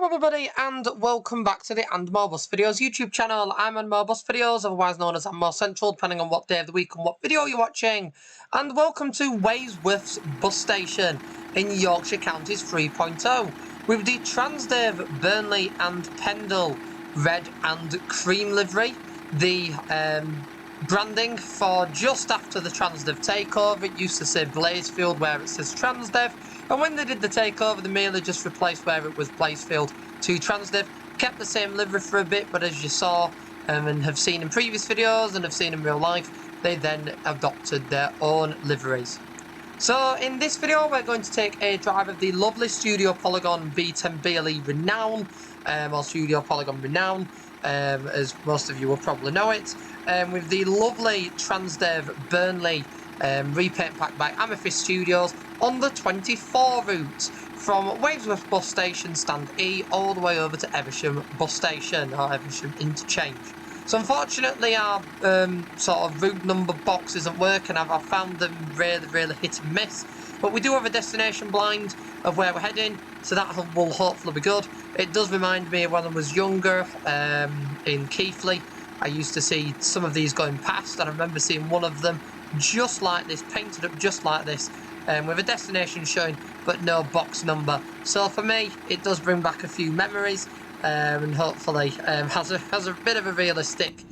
Hello everybody and welcome back to the And More Bus Videos YouTube channel. I'm And More Bus Videos, otherwise known as And More Central, depending on what day of the week and what video you're watching. And welcome to Waysworth's bus station in Yorkshire Counties 3.0 with the Transdev, Burnley and Pendle red and cream livery. The branding for just after the Transdev takeover, it used to say Blazefield where it says Transdev. And when they did the takeover, they merely just replaced where it was Blazefield to Transdev. Kept the same livery for a bit, but as you saw and have seen in previous videos and have seen in real life, they then adopted their own liveries. So in this video, we're going to take a drive of the lovely Studio Polygon B10BLE Renown, or Studio Polygon Renown, as most of you will probably know it, with the lovely Transdev Burnley repaint pack by Amethyst Studios on the 24 route from Waysworth bus station stand E all the way over to Evesham bus station or Evesham interchange. So unfortunately our sort of route number box isn't working. I've found them really hit and miss, but we do have a destination blind of where we're heading, so that will hopefully be good. It does remind me of when I was younger in Keighley. I used to see some of these going past, and I remember seeing one of them just like this, painted up just like this, with a destination showing but no box number. So for me, it does bring back a few memories, and hopefully has a bit of a realistic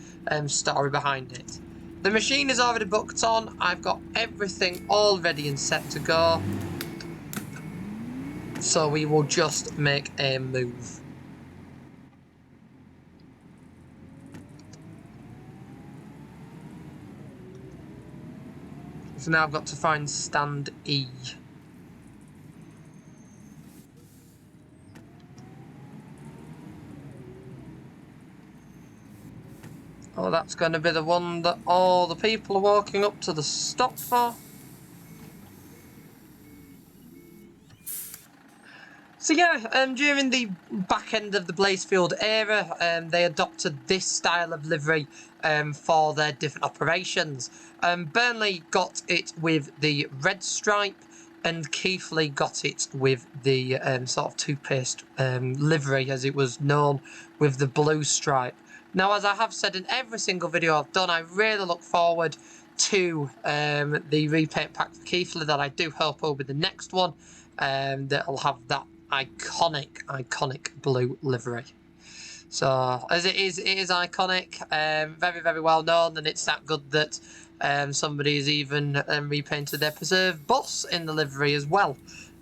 story behind it. The machine is already booked on. I've got everything all ready and set to go, so we will just make a move. So now I've got to find stand E. Oh, that's going to be the one that all the people are walking up to the stop for. So yeah, during the back end of the Blazefield era, they adopted this style of livery for their different operations. Burnley got it with the red stripe, and Keighley got it with the sort of toothpaste livery, as it was known, with the blue stripe. Now, as I have said in every single video I've done, I really look forward to the repaint pack for Keighley that I do hope will be the next one, that'll have that iconic blue livery. So as it is iconic, very well known, and it's that good that somebody has even repainted their preserved bus in the livery as well,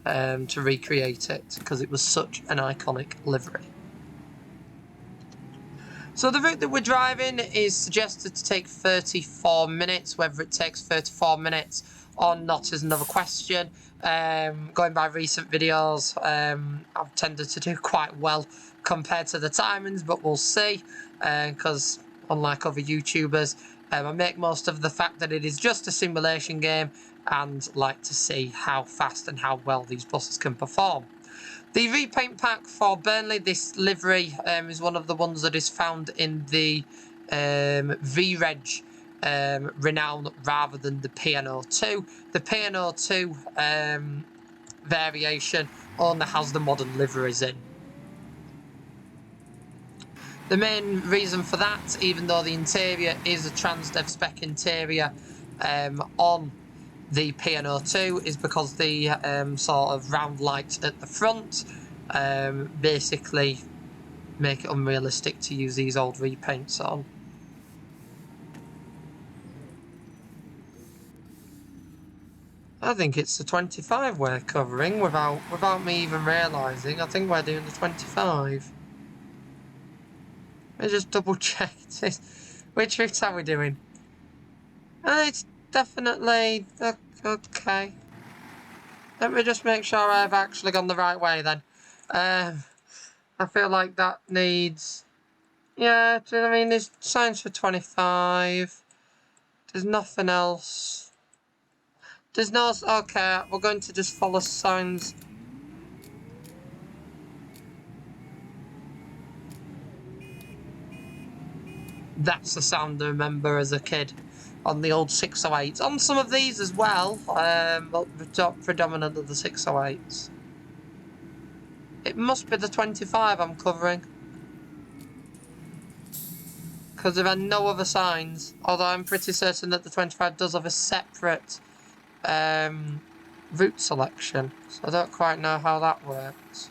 to recreate it, because it was such an iconic livery. So the route that we're driving is suggested to take 34 minutes. Whether it takes 34 minutes or not is another question. Going by recent videos, I've tended to do quite well compared to the timings, but we'll see, because unlike other YouTubers, I make most of the fact that it is just a simulation game and like to see how fast and how well these buses can perform. The repaint pack for Burnley, this livery, is one of the ones that is found in the V-Reg Renown rather than the PNO2. The PNO2 variation only has the modern liveries in. The main reason for that, even though the interior is a Transdev spec interior on the PNO2, is because the sort of round lights at the front basically make it unrealistic to use these old repaints on. I think it's the 25 we're covering without me even realising. I think we're doing the 25. Let me just double check this. Which route are we doing? It's definitely okay. Let me just make sure I've actually gone the right way then. I feel like that needs... Yeah, do you know what I mean? There's signs for 25. There's nothing else. There's no... Okay, we're going to just follow signs. That's the sound I remember as a kid on the old 608s. On some of these as well, but predominantly the 608s. It must be the 25 I'm covering. Because there are no other signs. Although I'm pretty certain that the 25 does have a separate route selection. So I don't quite know how that works.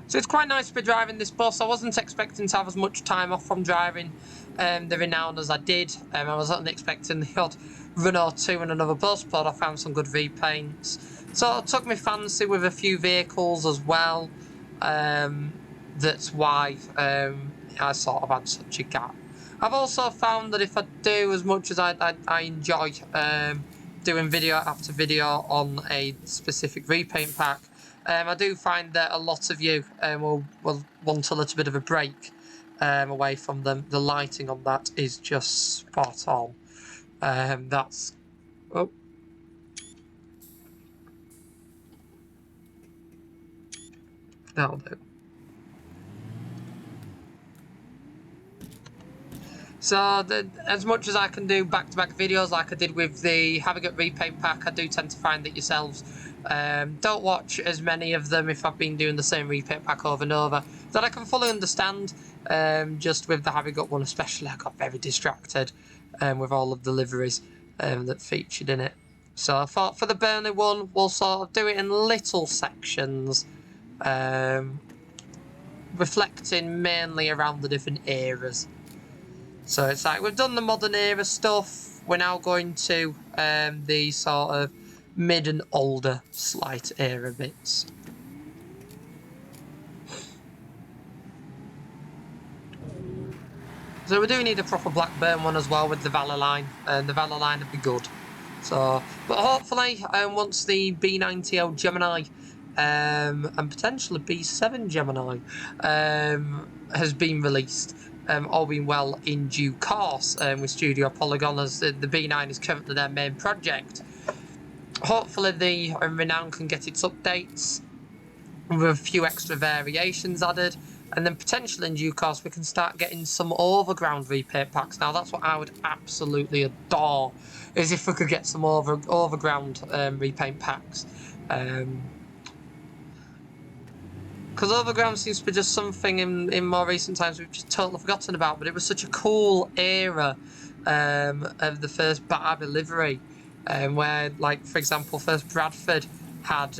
So it's quite nice to be driving this bus. I wasn't expecting to have as much time off from driving the Renown as I did. I was only expecting the odd run or two in another bus, but I found some good repaints. So it took me fancy with a few vehicles as well. That's why I sort of had such a gap. I've also found that if I do as much as I enjoy doing video after video on a specific repaint pack, I do find that a lot of you will want a little bit of a break away from them. The lighting on that is just spot on. That's... Oh. That'll do. So, as much as I can do back-to-back videos like I did with the Having It Repaint Pack, I do tend to find that yourselves don't watch as many of them if I've been doing the same repaint pack over and over. That I can fully understand, just with the Having It one especially, I got very distracted with all of the liveries that featured in it. So I thought for the Burnley one, we'll sort of do it in little sections, reflecting mainly around the different eras. So it's like we've done the modern era stuff, we're now going to the sort of mid and older slight era bits. So we do need a proper Blackburn one as well with the Valor line, and the Valor line would be good. So, but hopefully once the B10BLE Gemini and potentially B7 Gemini has been released, all being well in due course with Studio Polygon, as the B9 is currently their main project. Hopefully the Renown can get its updates with a few extra variations added, and then potentially in due course we can start getting some overground repaint packs. Now that's what I would absolutely adore, is if we could get some overground repaint packs. Because overground seems to be just something in more recent times we've just totally forgotten about, but it was such a cool era of the first Barbie livery, where, like, for example, first Bradford had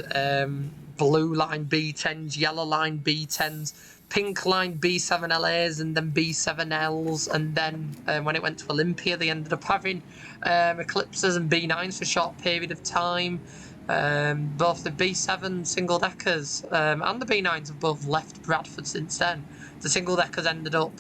blue line B10s, yellow line B10s, pink line B7LAs, and then B7Ls, and then when it went to Olympia they ended up having Eclipses and B9s for a short period of time. Both the B7 single deckers and the B9s have both left Bradford since then. The single deckers ended up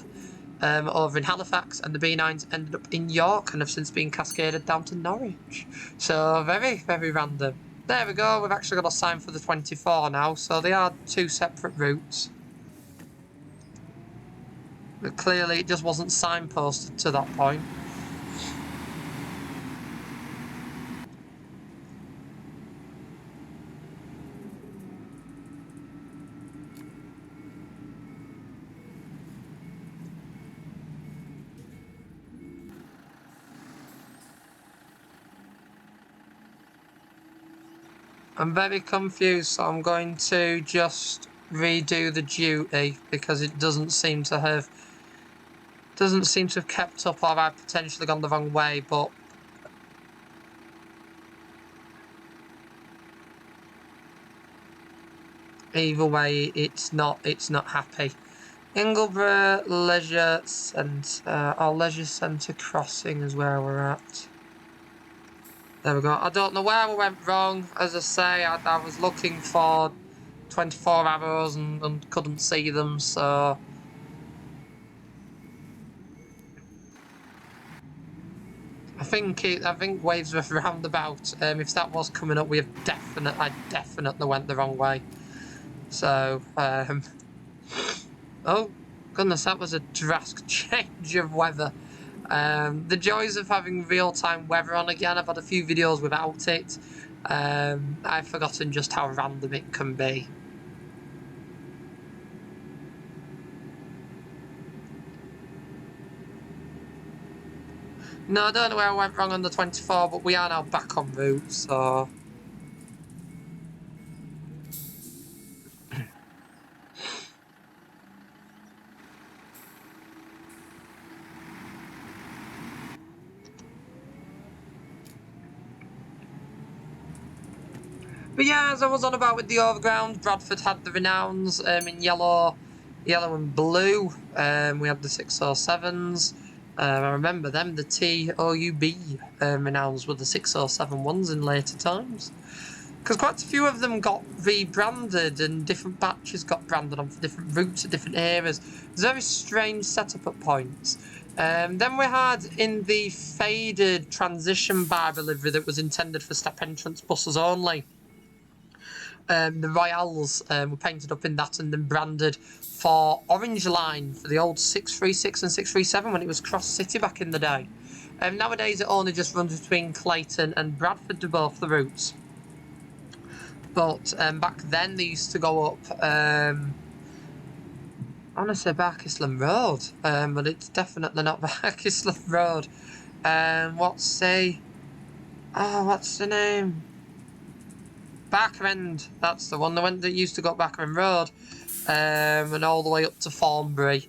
over in Halifax, and the B9s ended up in York and have since been cascaded down to Norwich. So very, very random. There we go, we've actually got a sign for the 24 now, so they are two separate routes. But clearly it just wasn't signposted to that point. I'm very confused, so I'm going to just redo the duty because it doesn't seem to have kept up, or I've potentially gone the wrong way, but either way it's not happy. Ingleborough Leisure Centre, or Leisure Centre Crossing is where we're at. There we go. I don't know where we went wrong. As I say, I was looking for 24 arrows and couldn't see them, so I think Wavesworth roundabout. If that was coming up, I definitely went the wrong way. So, oh goodness, that was a drastic change of weather. The joys of having real-time weather on again. I've had a few videos without it. I've forgotten just how random it can be. No, I don't know where I went wrong on the 24, but we are now back en route, so... But yeah, as I was on about with the overground, Bradford had the Renowns in yellow and blue. We had the 607s. I remember them, the TOUB Renowns were the 607 ones in later times. Because quite a few of them got rebranded and different batches got branded on for different routes at different areas. It's a very strange setup at points. Then we had in the faded transition bar livery that was intended for step entrance buses only. The Royals were painted up in that and then branded for Orange Line for the old 636 and 637 when it was Cross City back in the day. Nowadays it only just runs between Clayton and Bradford to both the routes. But back then they used to go up, I want to say Barkisland Road, but it's definitely not Barkisland Road. What's the name? Barker End, that's the one. The one that used to go up Barker End Road, and all the way up to Thornbury.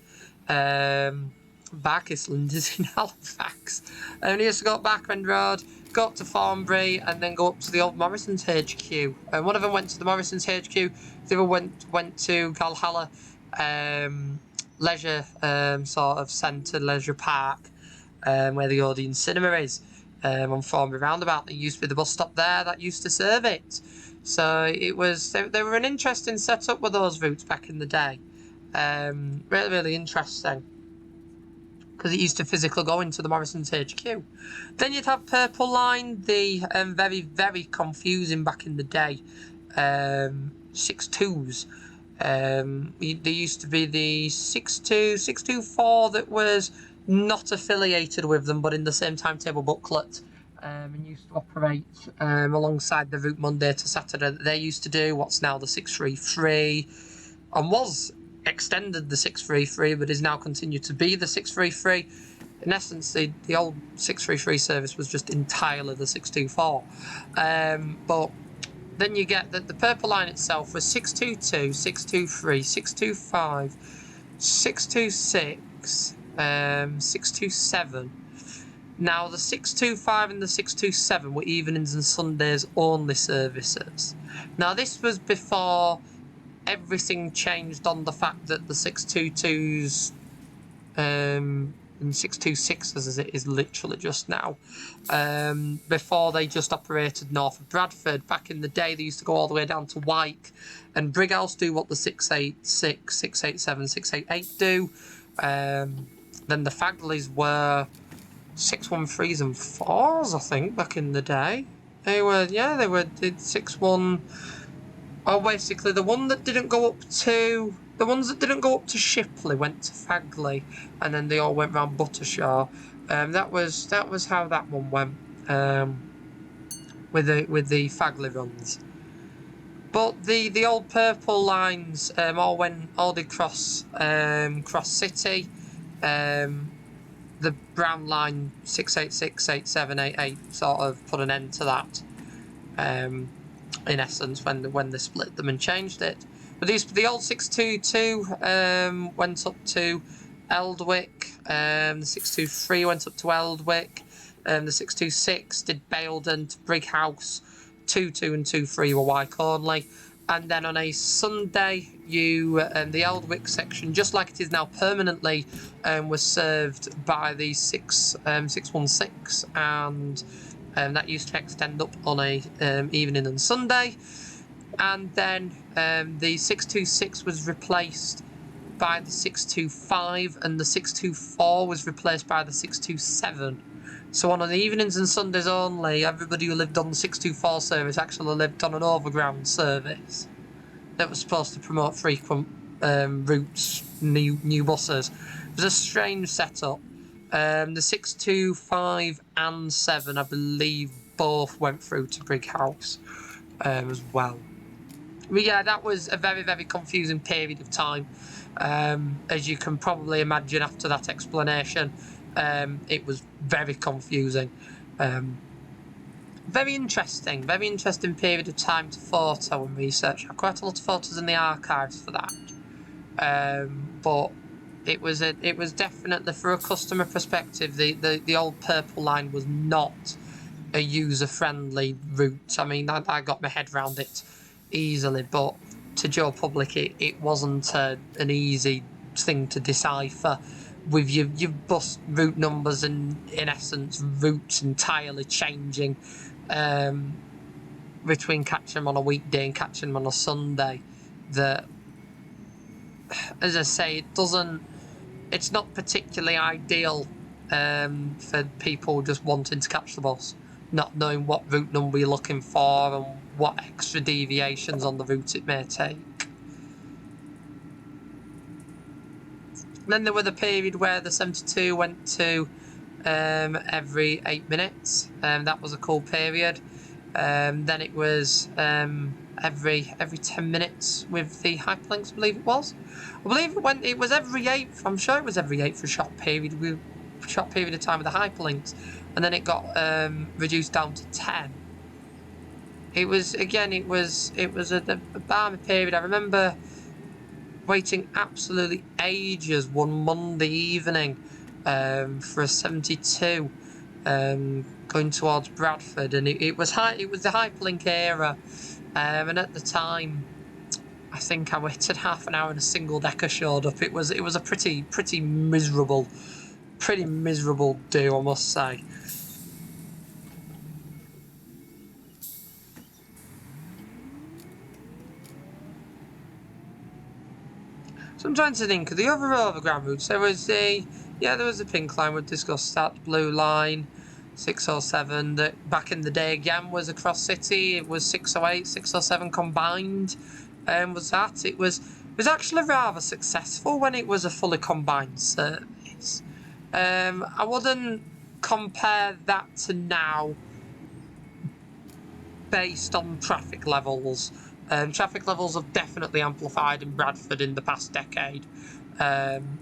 Barkisland is in Halifax. And he used to go up Barker End Road, go up to Thornbury, and then go up to the old Morrison's HQ. And one of them went to the Morrison's HQ, the other went to Galhalla Leisure sort of centre, Leisure Park, where the Odeon Cinema is. On Thornbury Roundabout, there used to be the bus stop there that used to serve it. So it was, they were an interesting setup with those routes back in the day. Really, really interesting. Because it used to physically go into the Morrison's HQ. Then you'd have Purple Line, the very, very confusing back in the day 6.2s. There used to be the 6.2, 6.2.4 that was not affiliated with them, but in the same timetable booklet, and used to operate alongside the route Monday to Saturday that they used to do. What's now the 633, and was extended the 633, but is now continued to be the 633. In essence, the old 633 service was just entirely the 624. But then you get that the Purple Line itself was 622, 623, 625, 626, 627. Now the 625 and the 627 were evenings and Sundays only services. Now this was before everything changed on the fact that the 622s and 626s as it is literally just now, before they just operated north of Bradford. Back in the day they used to go all the way down to Wyke and Brighouse do what the 686, 687, 688 do. Then the Fagleys were 613s and 4s, I think, back in the day. They did 61. Oh, basically the one that didn't go up to, the ones that didn't go up to Shipley went to Fagley, and then they all went round Buttershaw. That was how that one went, with the Fagley runs. But the old Purple Lines all did cross City. The Brown Line 686, 87, 88 sort of put an end to that. In essence, when they split them and changed it. But the old 622 went up to Eldwick. The 623 went up to Eldwick. The 626 did Baildon to Brighouse. 22 and 23 were Wyke only. And then on a Sunday, the Eldwick section, just like it is now permanently, was served by the 616, and that used to extend up on a evening and Sunday. And then the 626 was replaced by the 625, and the 624 was replaced by the 627. So on the evenings and Sundays only, everybody who lived on the 624 service actually lived on an overground service that was supposed to promote frequent routes, new buses. It was a strange setup. The 625 and 7, I believe, both went through to Brighouse as well. But yeah, that was a very, very confusing period of time. As you can probably imagine after that explanation, it was very confusing. Very interesting period of time to photo and research. I have quite a lot of photos in the archives for that. But it was definitely, for a customer perspective, the old purple line was not a user-friendly route. I mean, I got my head around it easily, but to Joe Public, it wasn't an easy thing to decipher, with your bus route numbers and, in essence, routes entirely changing between catching them on a weekday and catching them on a Sunday. That, as I say, it's not particularly ideal for people just wanting to catch the bus, not knowing what route number you're looking for and what extra deviations on the route it may take. Then there was a period where the 72 went to every 8 minutes. That was a cool period. Then it was every 10 minutes with the hyperlinks, I believe it was. I believe it was every 8. I'm sure it was every 8 for a short period of time with the hyperlinks, and then it got reduced down to 10. It was a balmy period. I remember waiting absolutely ages one Monday evening for a 72 going towards Bradford, and it was the hyperlink era, and at the time I think I waited half an hour and a single decker showed up. It was a pretty miserable do, I must say. So I'm trying to think of the other overground routes. There was the pink line we discussed, that blue line, 607, that back in the day again was across city. It was 608, 607 combined. Was that? It was actually rather successful when it was a fully combined service. I wouldn't compare that to now based on traffic levels. Traffic levels have definitely amplified in Bradford in the past decade, and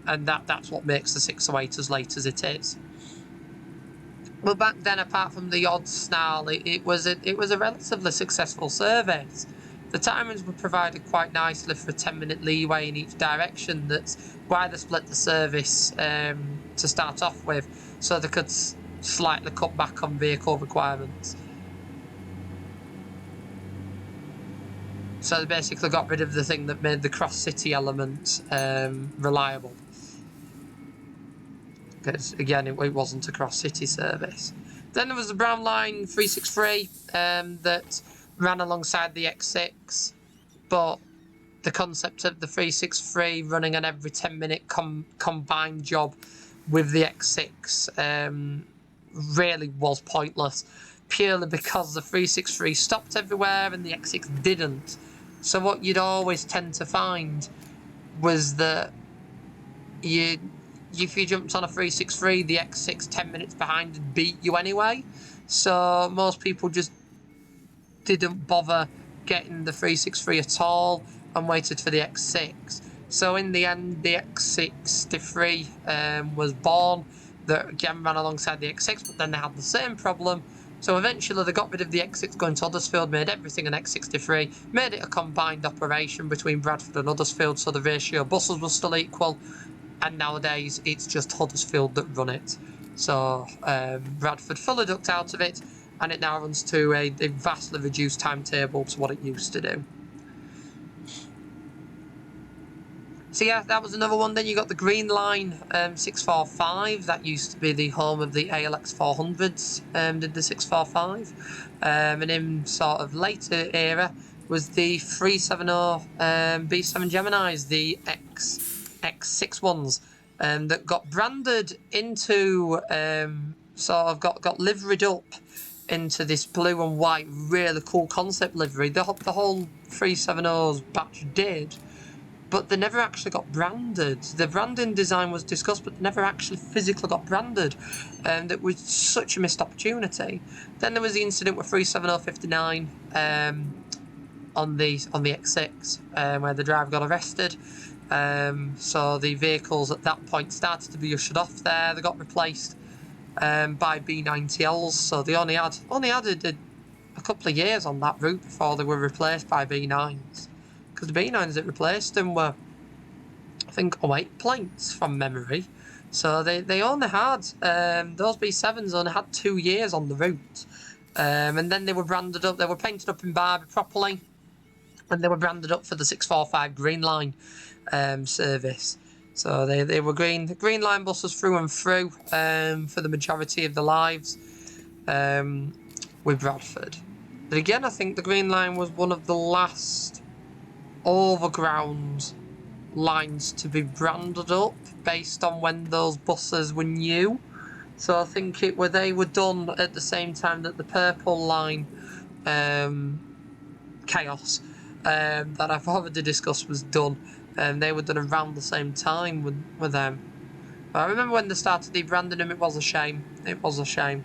that's what makes the 608 as late as it is. But back then, apart from the odd snarl, it was a relatively successful service. The timings were provided quite nicely for a 10-minute leeway in each direction. That's why they split the service to start off with, so they could slightly cut back on vehicle requirements. So they basically got rid of the thing that made the cross-city element reliable. Because, again, it wasn't a cross-city service. Then there was the Brown Line 363 that ran alongside the X6. But the concept of the 363 running an every 10-minute combined job with the X6 really was pointless. Purely because the 363 stopped everywhere and the X6 didn't. So what you'd always tend to find was that if you jumped on a 363, the X6 10 minutes behind would beat you anyway. So most people just didn't bother getting the 363 at all and waited for the X6. So in the end, the X63 was born, that again ran alongside the X6, but then they had the same problem. So eventually they got rid of the X6 going to Huddersfield, made everything an X63, made it a combined operation between Bradford and Huddersfield, so the ratio of buses was still equal, and nowadays it's just Huddersfield that run it. So Bradford fully ducked out of it, and it now runs to a vastly reduced timetable to what it used to do. So yeah, that was another one. Then you got the Green Line 645. That used to be the home of the ALX 400s. Did the 645, and in sort of later era was the 370 B7 Geminis, the X6 ones, that got branded into sort of got liveried up into this blue and white, really cool concept livery. The whole 370's batch did. but they never actually got branded. The branding design was discussed, but never actually physically got branded. And it was such a missed opportunity. Then there was the incident with 37059 on the X6, where the driver got arrested. So the vehicles at that point started to be ushered off there. They got replaced by B10BLEs. So they only had a couple of years on that route before they were replaced by B9s. Because the B9s that replaced them were, I think, 08 plates from memory. So they only had, those B7s only had 2 years on the route. And then they were branded up, they were painted up in Barbie properly. And they were branded up for the 645 Green Line service. So they were green line buses through and through for the majority of the lives with Bradford. But again, I think the Green Line was one of the last overground lines to be branded up based on when those buses were new. So I think they were done at the same time that the Purple Line Chaos that I've already discussed was done. They were done around the same time with them. But I remember when they started rebranding them, it was a shame. It was a shame.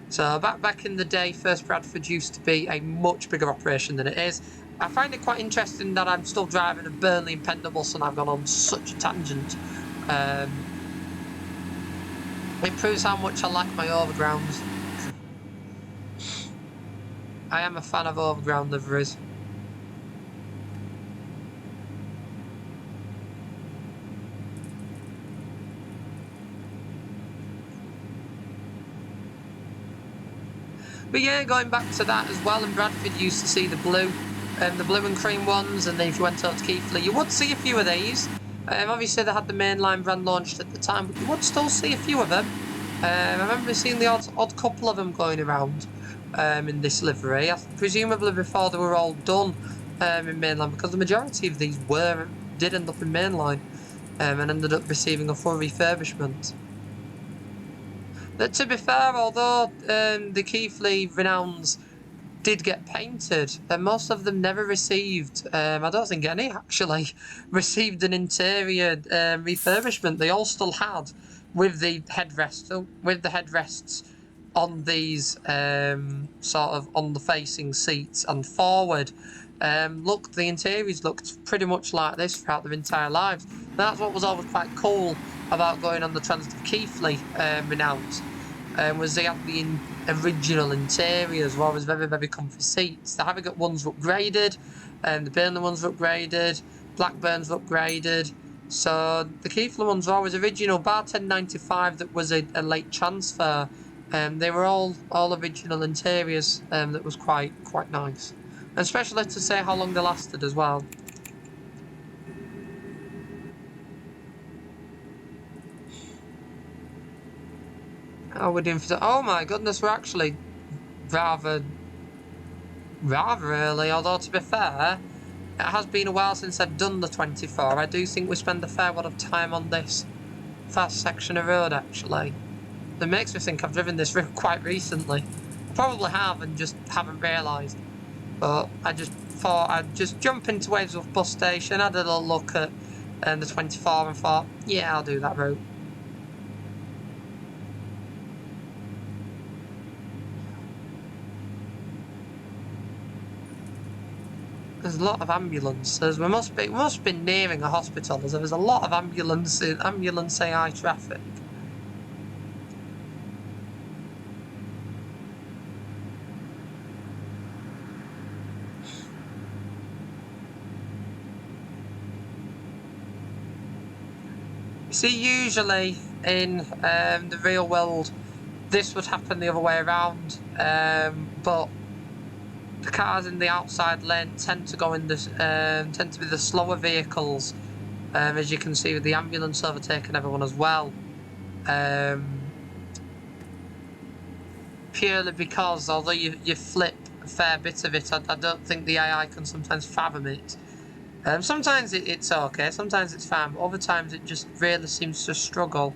So back in the day, First Bradford used to be a much bigger operation than it is. I find it quite interesting that I'm still driving a Burnley and Pendle bus and I've gone on such a tangent. It proves how much I like my overgrounds. I am a fan of overground liveries. But yeah, going back to that as well, and Bradford used to see the blue and cream ones, and then if you went out to Keighley, you would see a few of these. Obviously they had the mainline brand launched at the time, but you would still see a few of them. I remember seeing the odd couple of them going around in this livery, presumably before they were all done in mainline, because the majority of these did end up in mainline and ended up receiving a full refurbishment. But to be fair, although the Keighley Renowns did get painted, most of them never received, I don't think any actually, received an interior refurbishment. They all still had with the headrests on these sort of on the facing seats and forward. The interiors looked pretty much like this throughout their entire lives. That's what was always quite cool about going on the Transdev Keighley Renowns. Was they had the original interiors, where it was very, very comfy seats. The Harrogate ones were upgraded, the Burnley ones were upgraded, Blackburns were upgraded. So the Keighley ones were always original, bar 1095 that was a late transfer. They were all original interiors, that was quite nice. And especially to say how long they lasted as well. Oh, we're doing for... Oh my goodness, we're actually rather early, although to be fair, it has been a while since I've done the 24. I do think we spend a fair lot of time on this fast section of road, actually. That makes me think I've driven this route quite recently. I probably have and just haven't realised. But I just thought I'd just jump into Wavesworth bus station, had a little look at the 24 and thought, yeah, I'll do that route. There's a lot of ambulances. We must be nearing a hospital, as there's a lot of ambulance AI traffic. See, usually in the real world, this would happen the other way around, but the cars in the outside lane tend to go in this, tend to be the slower vehicles, as you can see with the ambulance overtaking everyone as well. Purely because although you flip a fair bit of it, I don't think the AI can sometimes fathom it. Sometimes it's okay, sometimes it's fine, but other times it just really seems to struggle.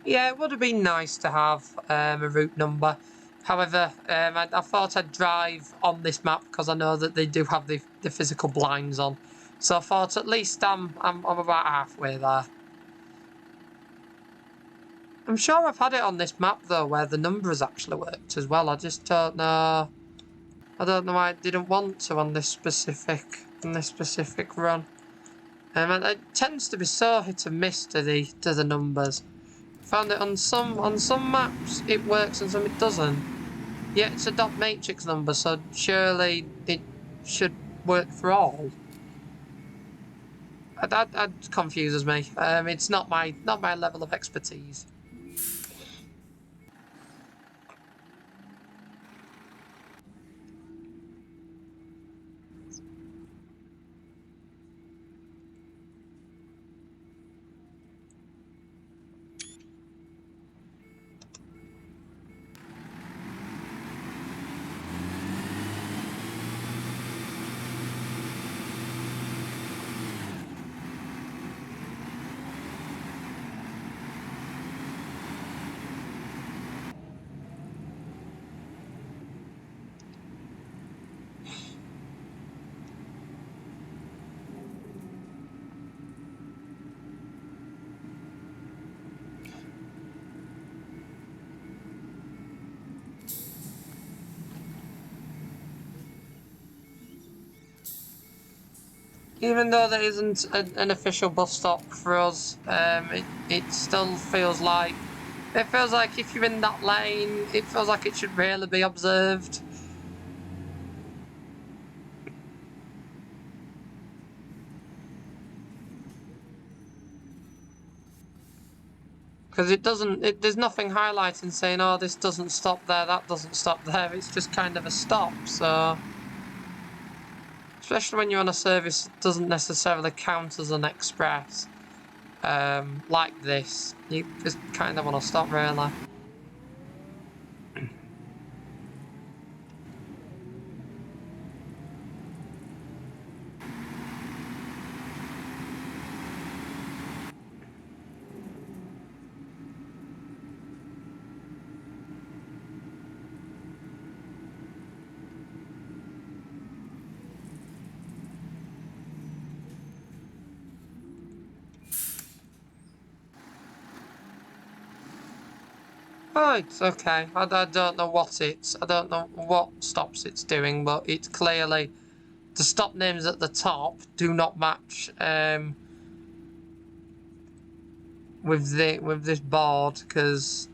Yeah, it would have been nice to have a route number. However, I thought I'd drive on this map because I know that they do have the physical blinds on. So I thought at least I'm about halfway there. I'm sure I've had it on this map though, where the numbers actually worked as well. I just don't know. I don't know why I didn't want to on this specific run. And it tends to be so hit and miss to the numbers. Found it on some maps it works and some it doesn't. Yeah, it's a dot matrix number, so surely it should work for all. That confuses me. It's not my level of expertise. Even though there isn't an official bus stop for us, it still feels like if you're in that lane, it feels like it should really be observed. Because it doesn't, there's nothing highlighting saying, oh, this doesn't stop there, that doesn't stop there. It's just kind of a stop, so. Especially when you're on a service that doesn't necessarily count as an express. Like this. You just kind of want to stop, really. Oh, it's okay. I don't know what I don't know what stops it's doing, but it's clearly the stop names at the top do not match with this board, because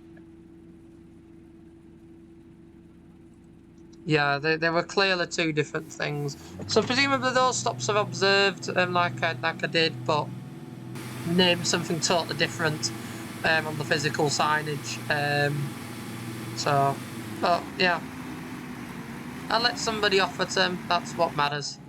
yeah, they were clearly two different things. So presumably those stops are observed, like I did, but named something totally different on the physical signage. So, but yeah, I'll let somebody off at him. That's what matters.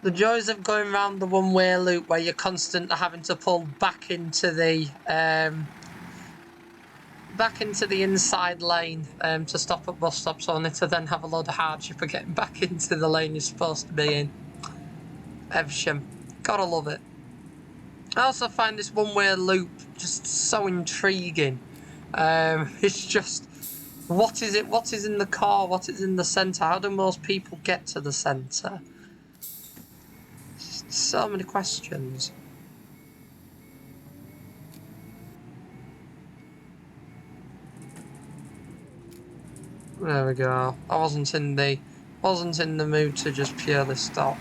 The joys of going around the one-way loop where you're constantly having to pull back into the inside lane to stop at bus stops, only to then have a load of hardship of getting back into the lane you're supposed to be in. Evesham. Gotta love it. I also find this one-way loop just so intriguing. It's just, what is it? What is in the core? What is in the centre? How do most people get to the centre? So many questions. There we go. I wasn't in the mood to just purely stop.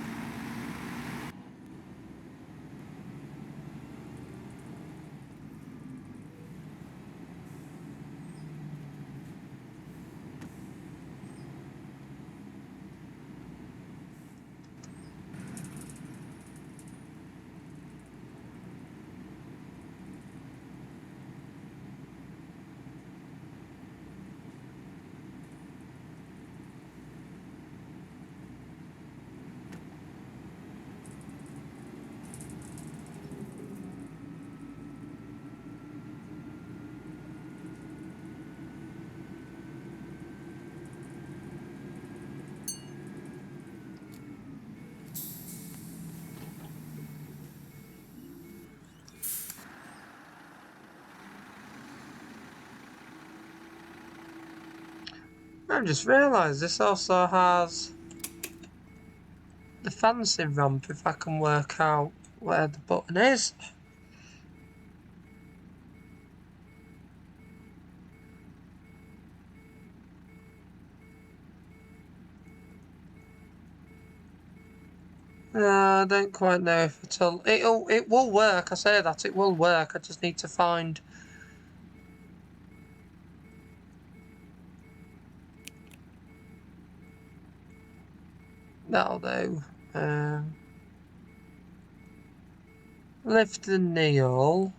I've just realised this also has the fancy ramp, if I can work out where the button is. I don't quite know if it will work. I say that it will work. I just need to find. That'll do. Lift the kneel.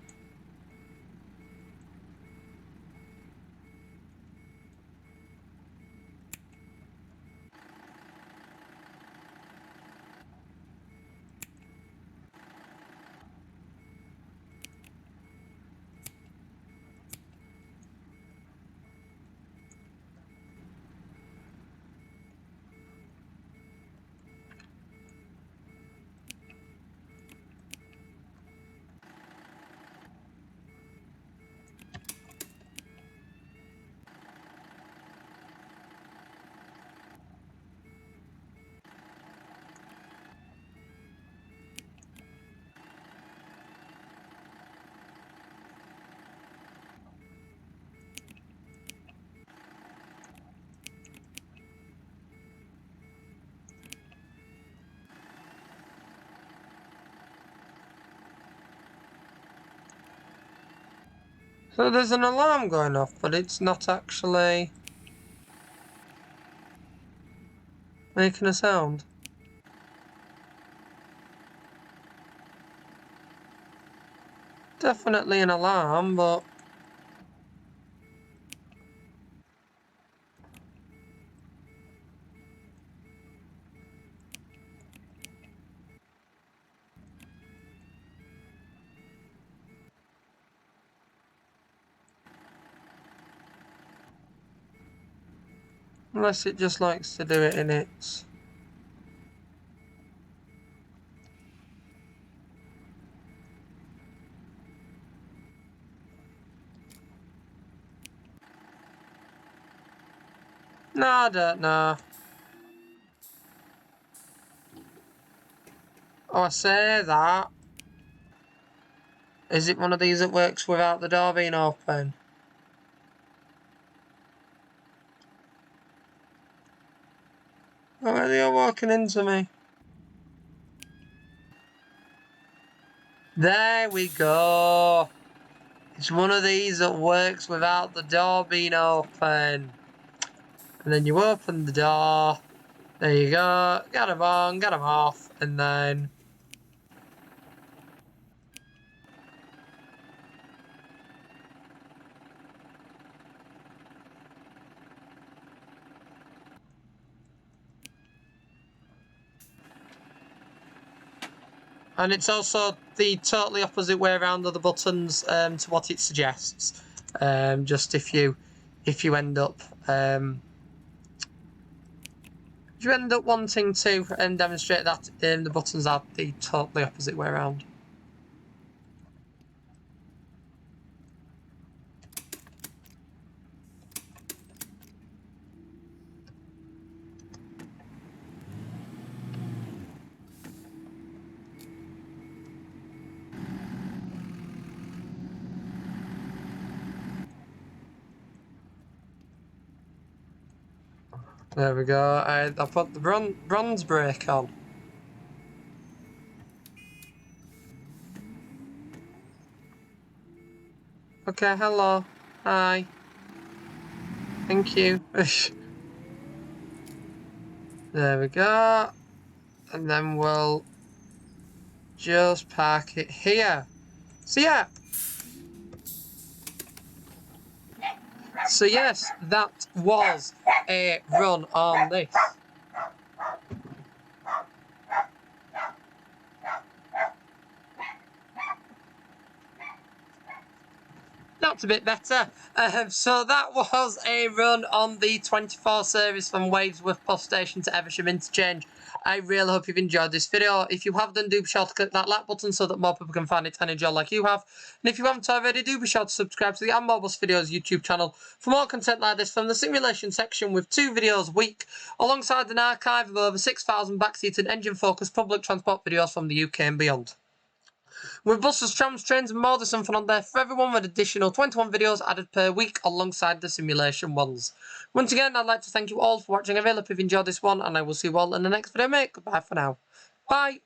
So there's an alarm going off, but it's not actually making a sound. Definitely an alarm, but unless it just likes to do it in its... No, I don't know. Oh, I say that. Is it one of these that works without the door being open? Oh, they are walking into me. There we go. It's one of these that works without the door being open. And then you open the door. There you go. Get them on, get them off. And then... And it's also the totally opposite way around of the buttons to what it suggests. Just if you end up wanting to demonstrate that the buttons are the totally opposite way around. There we go. I put the bronze brake on. Okay, hello. Hi. Thank you. There we go. And then we'll just park it here. So yeah. So yes, that was a run on this. That's a bit better. So that was a run on the 24 series from Wadesworth Bus Station to Eversham Interchange. I really hope you've enjoyed this video. If you have done, do be sure to click that like button so that more people can find it and enjoy like you have. And if you haven't already, do be sure to subscribe to the Mobus Videos YouTube channel for more content like this from the simulation section with 2 videos a week, alongside an archive of over 6,000 backseated engine-focused public transport videos from the UK and beyond. With buses, trams, trains and more, there's something on there for everyone with additional 21 videos added per week alongside the simulation ones. Once again, I'd like to thank you all for watching. I really hope you've enjoyed this one and I will see you all in the next video, mate. Goodbye for now. Bye.